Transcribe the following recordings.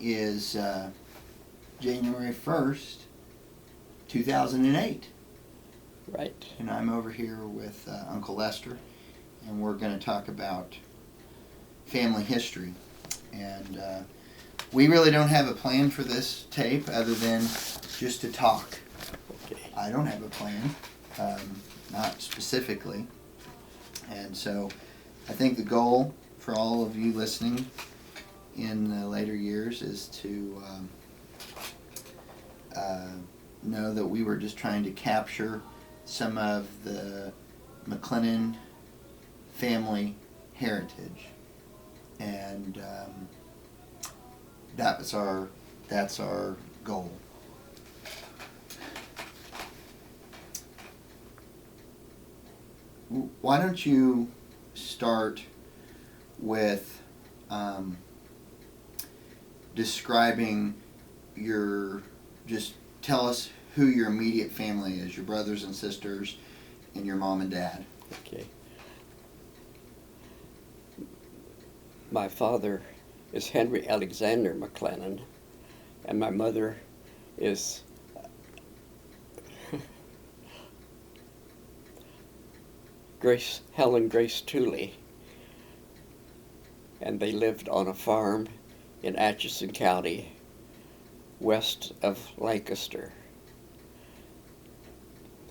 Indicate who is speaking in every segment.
Speaker 1: is January 1st, 2008.
Speaker 2: Right.
Speaker 1: And I'm over here with Uncle Lester, and we're going to talk about family history. And we really don't have a plan for this tape other than just to talk.
Speaker 2: Okay.
Speaker 1: I don't have a plan, not specifically. And so I think the goal for all of you listening in the later years is to know that we were just trying to capture some of the McLennan family heritage, and that's our goal. Why don't you start with describing just tell us who your immediate family is, your brothers and sisters, and your mom and dad.
Speaker 2: Okay. My father is Henry Alexander McLennan, and my mother is Helen Grace Tooley, and they lived on a farm in Atchison County, west of Lancaster.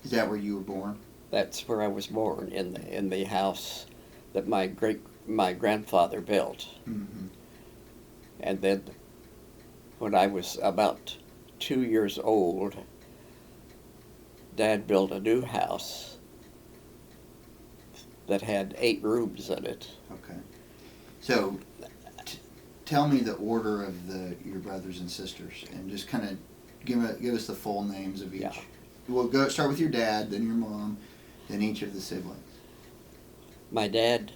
Speaker 1: Is that where you were born?
Speaker 2: That's where I was born, in the house that my grandfather built.
Speaker 1: Mm-hmm.
Speaker 2: And then when I was about 2 years old, Dad built a new house that had 8 rooms in it.
Speaker 1: Okay. So tell me the order of your brothers and sisters, and just kind of give us the full names of each.
Speaker 2: Yeah.
Speaker 1: We'll start with your dad, then your mom, then each of the siblings.
Speaker 2: My dad's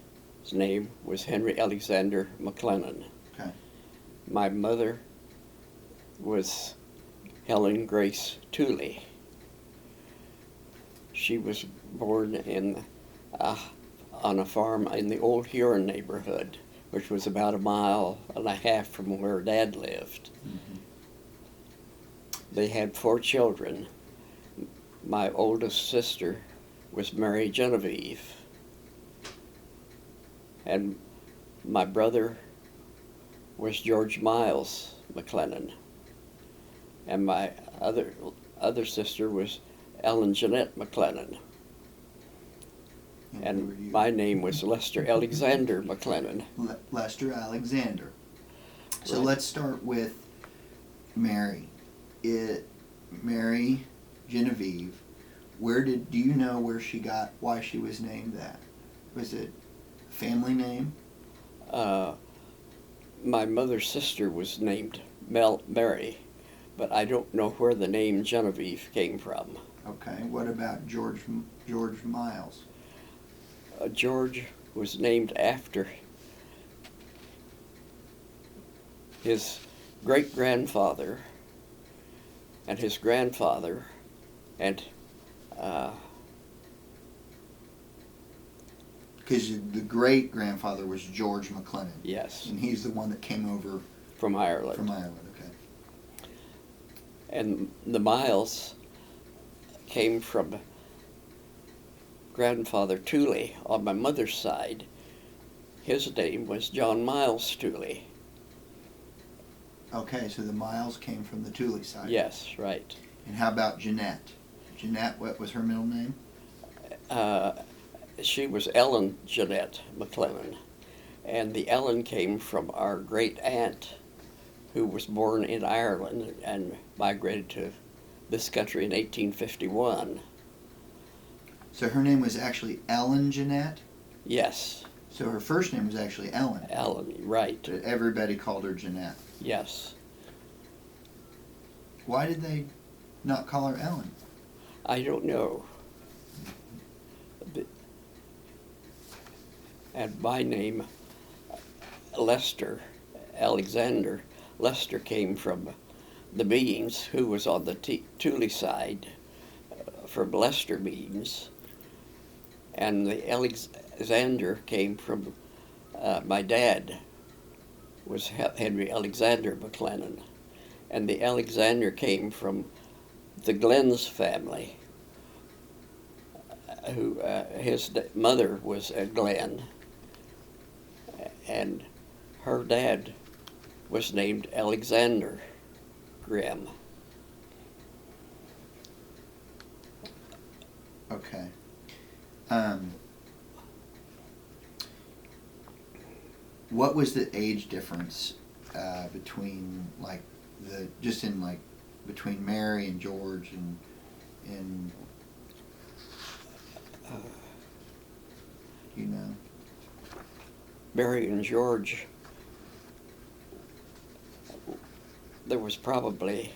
Speaker 2: name was Henry Alexander McLennan.
Speaker 1: Okay.
Speaker 2: My mother was Helen Grace Tooley. She was born on a farm in the Old Huron neighborhood, which was about 1.5 miles from where Dad lived.
Speaker 1: Mm-hmm.
Speaker 2: They had 4 children. My oldest sister was Mary Genevieve, and my brother was George Miles McLennan, and my other sister was Ellen Jeanette McLennan, and my name was Lester Alexander McLennan.
Speaker 1: Lester Alexander. So
Speaker 2: Right.
Speaker 1: let's start with Mary. Mary Genevieve. Do you know why she was named that? Was it a family name?
Speaker 2: My mother's sister was named Mary, but I don't know where the name Genevieve came from.
Speaker 1: Okay. What about George Miles?
Speaker 2: George was named after his great-grandfather and his grandfather, and
Speaker 1: Because the great-grandfather was George McLennan.
Speaker 2: yes,
Speaker 1: And he's the one that came over
Speaker 2: from Ireland.
Speaker 1: from Ireland, okay.
Speaker 2: And the Miles came from grandfather Tooley on my mother's side. His name was John Miles Tooley.
Speaker 1: Okay, so the Miles came from the Tooley side.
Speaker 2: Yes, right.
Speaker 1: And how about Jeanette? Jeanette, what was her middle name?
Speaker 2: She was Ellen Jeanette McLennan, and the Ellen came from our great aunt, who was born in Ireland and migrated to this country in 1851.
Speaker 1: So her name was actually Ellen Jeanette?
Speaker 2: Yes,
Speaker 1: So her first name was actually Ellen.
Speaker 2: Ellen, right.
Speaker 1: But everybody called her Jeanette.
Speaker 2: Yes.
Speaker 1: Why did they not call her Ellen?
Speaker 2: I don't know. And my name, Lester Alexander, Lester came from the Beans, who was on the Tooley side, from Lester Beans. And the Alexander came from my dad, was Henry Alexander McLennan. And the Alexander came from the Glenn's family, who his mother was a Glenn, and her dad was named Alexander Grimm.
Speaker 1: Okay. What was the age difference between like between Mary and George and you know?
Speaker 2: Mary and George, there was probably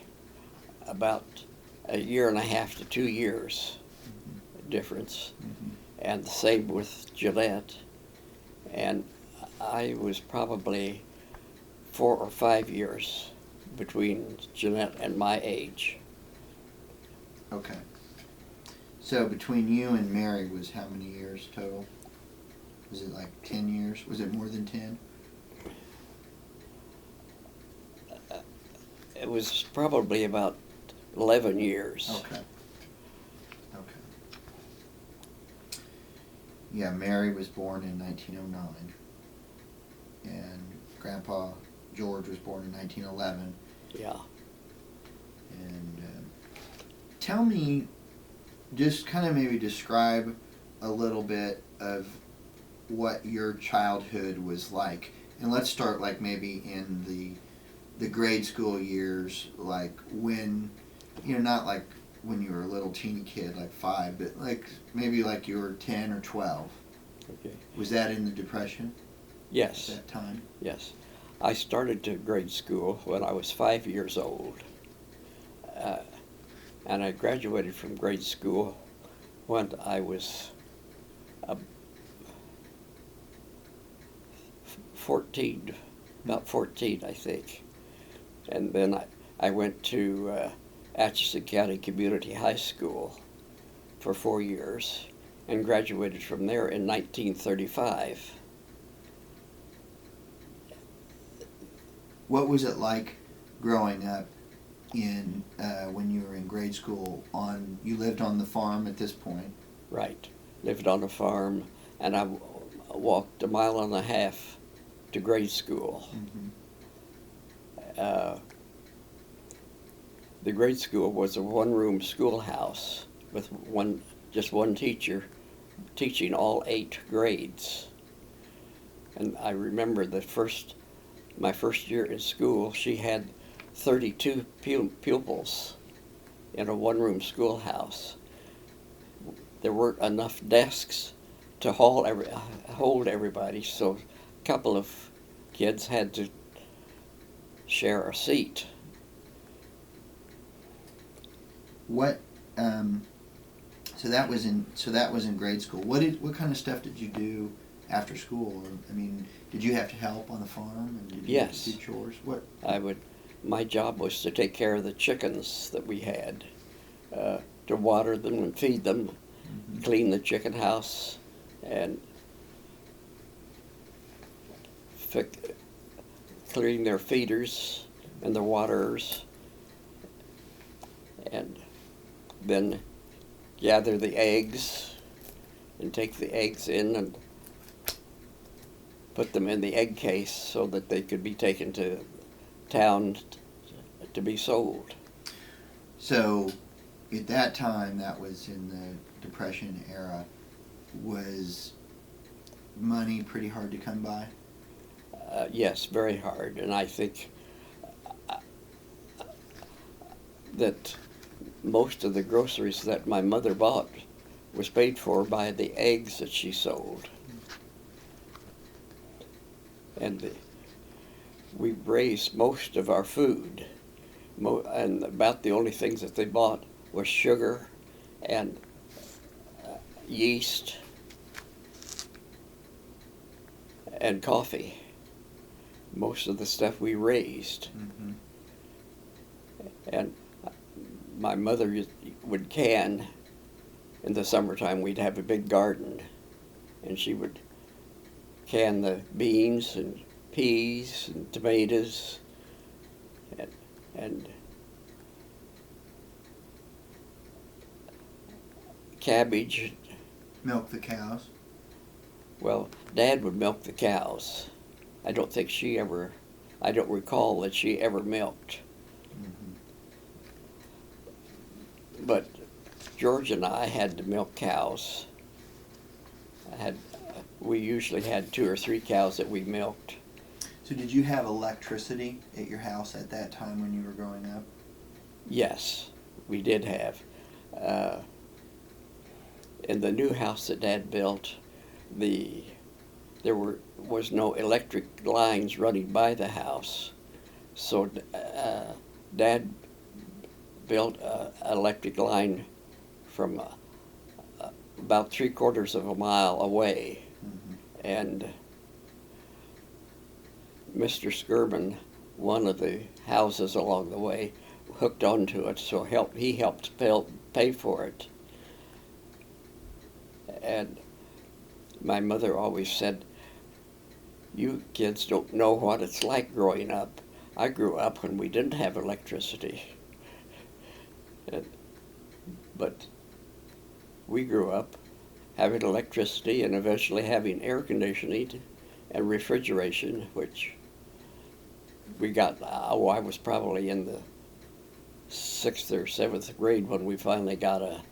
Speaker 2: about a year and a half to 2 years difference, and the same with Jeanette. And I was probably 4 or 5 years between Jeanette and my age.
Speaker 1: Okay. So between you and Mary was how many years total? Was it like 10 years? Was it more than 10?
Speaker 2: It was probably about 11 years.
Speaker 1: Okay. Okay. Yeah, Mary was born in 1909, and Grandpa George was born in 1911.
Speaker 2: Yeah.
Speaker 1: And tell me, just kind of maybe describe a little bit of what your childhood was like. And let's start like maybe in the grade school years, like when, not like when you were a little teeny kid, like 5, but like maybe like you were 10 or 12.
Speaker 2: Okay.
Speaker 1: Was that in the Depression
Speaker 2: Yes.
Speaker 1: at that time?
Speaker 2: Yes. I started to grade school when I was 5 years old. And I graduated from grade school when I was 14, about 14, I think. And then I went to Atchison County Community High School for 4 years and graduated from there in 1935.
Speaker 1: What was it like growing up in when you were in grade school? You lived on the farm at this point.
Speaker 2: Right. Lived on a farm, and I walked 1.5 miles to grade school.
Speaker 1: Mm-hmm.
Speaker 2: The grade school was a one-room schoolhouse with just one teacher teaching all 8 grades. And I remember my first year in school, she had 32 pupils in a one-room schoolhouse. There weren't enough desks to hold everybody, so a couple of kids had to share a seat.
Speaker 1: What? So that was in grade school. What kind of stuff did you do after school? I mean, did you have to help on the farm? And did you
Speaker 2: Yes.
Speaker 1: do chores? What?
Speaker 2: My job was to take care of the chickens that we had, to water them and feed them,
Speaker 1: Mm-hmm.
Speaker 2: clean the chicken house, and clean their feeders and their waterers, and then gather the eggs and take the eggs in and put them in the egg case so that they could be taken to town to be sold.
Speaker 1: So, at that time, that was in the Depression era. Was money pretty hard to come by?
Speaker 2: Yes, very hard, and I think that most of the groceries that my mother bought was paid for by the eggs that she sold. And we raised most of our food, and about the only things that they bought was sugar and yeast and coffee. Most of the stuff we raised.
Speaker 1: Mm-hmm.
Speaker 2: And my mother would can. In the summertime, we'd have a big garden, and she would can the beans and peas and tomatoes and cabbage.
Speaker 1: Milk the cows.
Speaker 2: Well, Dad would milk the cows. I don't recall that she ever milked.
Speaker 1: Mm-hmm.
Speaker 2: But George and I had to milk cows. We usually had 2 or 3 cows that we milked.
Speaker 1: So did you have electricity at your house at that time when you were growing up?
Speaker 2: Yes, we did have. In the new house that Dad built, there was no electric lines running by the house, so Dad built an electric line from about 3/4 of a mile away,
Speaker 1: Mm-hmm.
Speaker 2: and Mr. Skirman, one of the houses along the way, hooked onto it, so he helped pay for it. And my mother always said, "You kids don't know what it's like growing up. I grew up when we didn't have electricity." But we grew up having electricity and eventually having air conditioning and refrigeration, which we got. I was probably in the 6th or 7th grade when we finally got a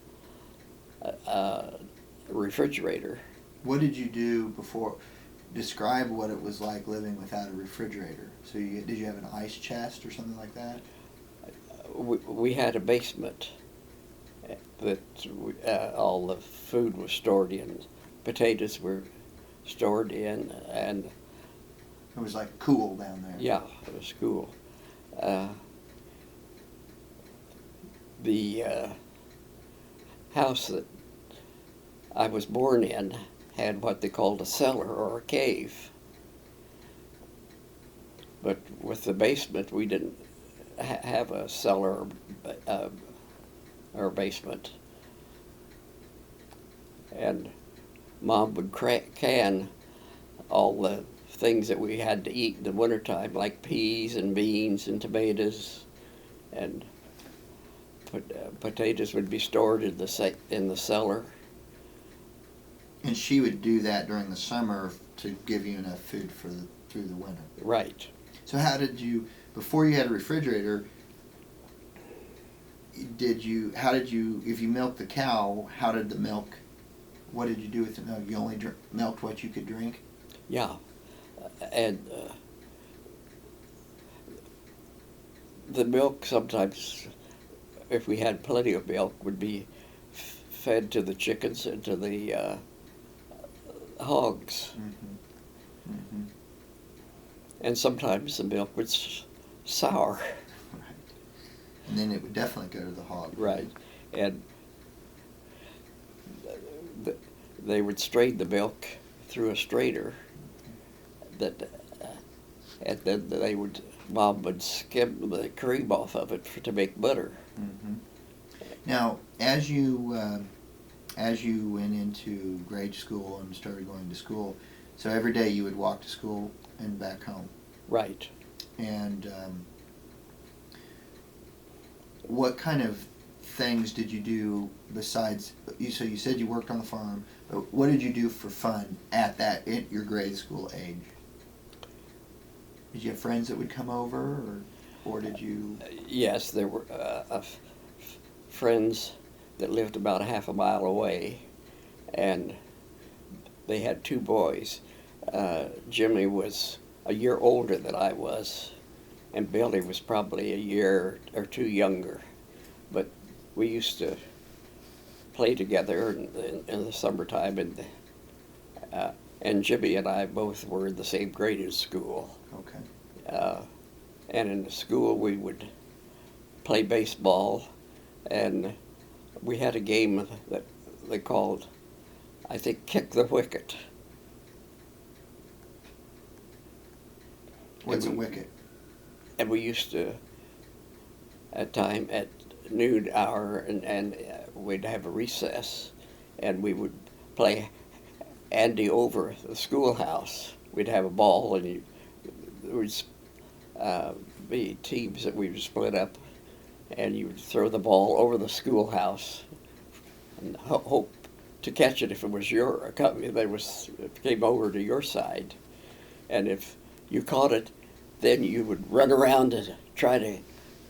Speaker 2: refrigerator.
Speaker 1: What did you do before? Describe what it was like living without a refrigerator. So did you have an ice chest or something like that?
Speaker 2: We had a basement that all the food was stored in. Potatoes were stored in, and
Speaker 1: It was like cool down there.
Speaker 2: yeah, it was cool. The house that I was born in had what they called a cellar or a cave. But with the basement, we didn't have a cellar or basement. And Mom would can all the things that we had to eat in the wintertime, like peas and beans and tomatoes, and potatoes would be stored in the cellar.
Speaker 1: And she would do that during the summer to give you enough food through the winter.
Speaker 2: Right.
Speaker 1: So how did you, before you had a refrigerator, if you milked the cow, how did the milk, what did you do with the milk? You only milked what you could drink?
Speaker 2: Yeah. And the milk sometimes, if we had plenty of milk, would be fed to the chickens and to the hogs.
Speaker 1: Mm-hmm. Mm-hmm.
Speaker 2: And sometimes the milk was sour.
Speaker 1: Right. And then it would definitely go to the hog.
Speaker 2: Right. And they would strain the milk through a strainer and then Mom would skim the cream off of it to make butter.
Speaker 1: Mm-hmm. Now, as you went into grade school and started going to school, so every day you would walk to school and back home.
Speaker 2: Right.
Speaker 1: And what kind of things did you do besides? So you said you worked on the farm, but what did you do for fun at your grade school age? Did you have friends that would come over, or did you?
Speaker 2: Yes, there were friends that lived about a half a mile away, and they had 2 boys. Jimmy was a year older than I was, and Billy was probably a year or 2 younger. But we used to play together in the summertime, and Jimmy and I both were in the same grade in school.
Speaker 1: Okay.
Speaker 2: And in the school we would play baseball, and we had a game that they called, I think, Kick the Wicket.
Speaker 1: What's a wicket?
Speaker 2: And we used to, at noon hour, and we'd have a recess, and we would play Andy over the schoolhouse. We'd have a ball, and there would be teams that we would split up, and you would throw the ball over the schoolhouse and hope to catch it if it was your company that was came over to your side. And if you caught it, then you would run around and try to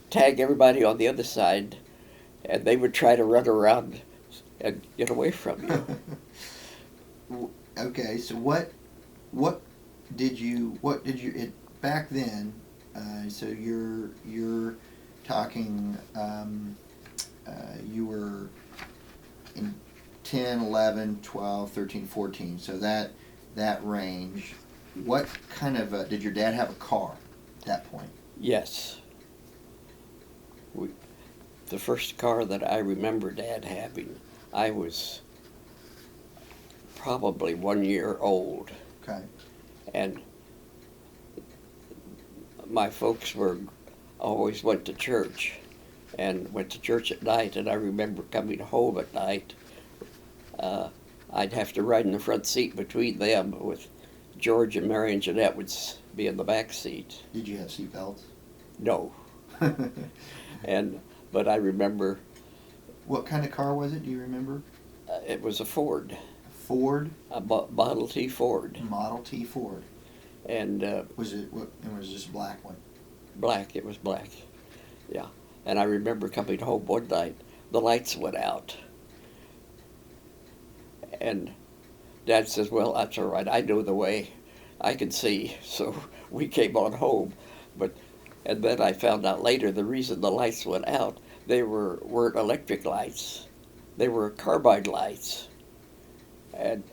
Speaker 2: tag everybody on the other side, and they would try to run around and get away from you.
Speaker 1: Okay, so what did you back then? So you're talking. You were in 10, 11, 12, 13, 14. So that range. What kind of did your dad have a car at that point?
Speaker 2: Yes. The first car that I remember Dad having, I was probably 1 year old.
Speaker 1: Okay.
Speaker 2: And my folks always went to church at night, and I remember coming home at night. I'd have to ride in the front seat between them with George and Mary and Jeanette would be in the back seat.
Speaker 1: Did you have seatbelts?
Speaker 2: No. But I remember.
Speaker 1: What kind of car was it? Do you remember?
Speaker 2: It was a Ford.
Speaker 1: Ford?
Speaker 2: A Model T Ford.
Speaker 1: Model T Ford.
Speaker 2: And
Speaker 1: was it just a black one?
Speaker 2: Black. It was black. Yeah. And I remember coming home one night. The lights went out. And Dad says, "Well, that's all right. I know the way. I can see." So we came on home. And then I found out later the reason the lights went out, they weren't electric lights. They were carbide lights. And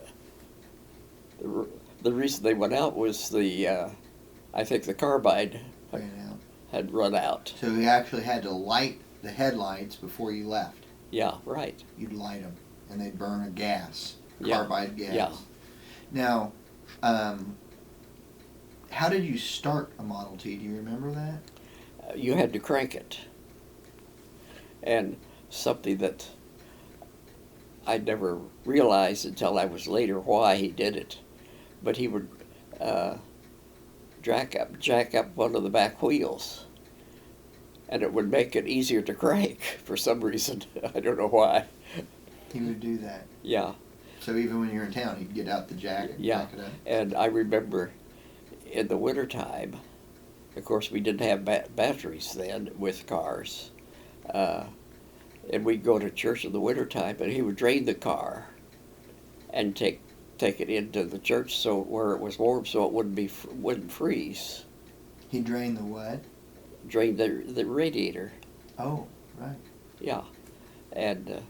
Speaker 2: the reason they went out was I think the carbide had run out.
Speaker 1: So you actually had to light the headlights before you left.
Speaker 2: Yeah, right.
Speaker 1: You'd light them, and they'd burn a gas,
Speaker 2: Yeah.
Speaker 1: carbide gas.
Speaker 2: Yeah.
Speaker 1: Now, how did you start a Model T? Do you remember that?
Speaker 2: You had to crank it. And something that I never realized until I was later why he did it, but he would jack up one of the back wheels, and it would make it easier to crank for some reason. I don't know why.
Speaker 1: He would do that.
Speaker 2: Yeah.
Speaker 1: So even when you're in town, he'd get out the jack and jack it up.
Speaker 2: And I remember in the wintertime, of course we didn't have batteries then with cars, and we'd go to church in the wintertime, and he would drain the car and take it into the church where it was warm so it wouldn't freeze.
Speaker 1: He drained the what?
Speaker 2: Drained the radiator.
Speaker 1: Oh, right.
Speaker 2: Yeah. And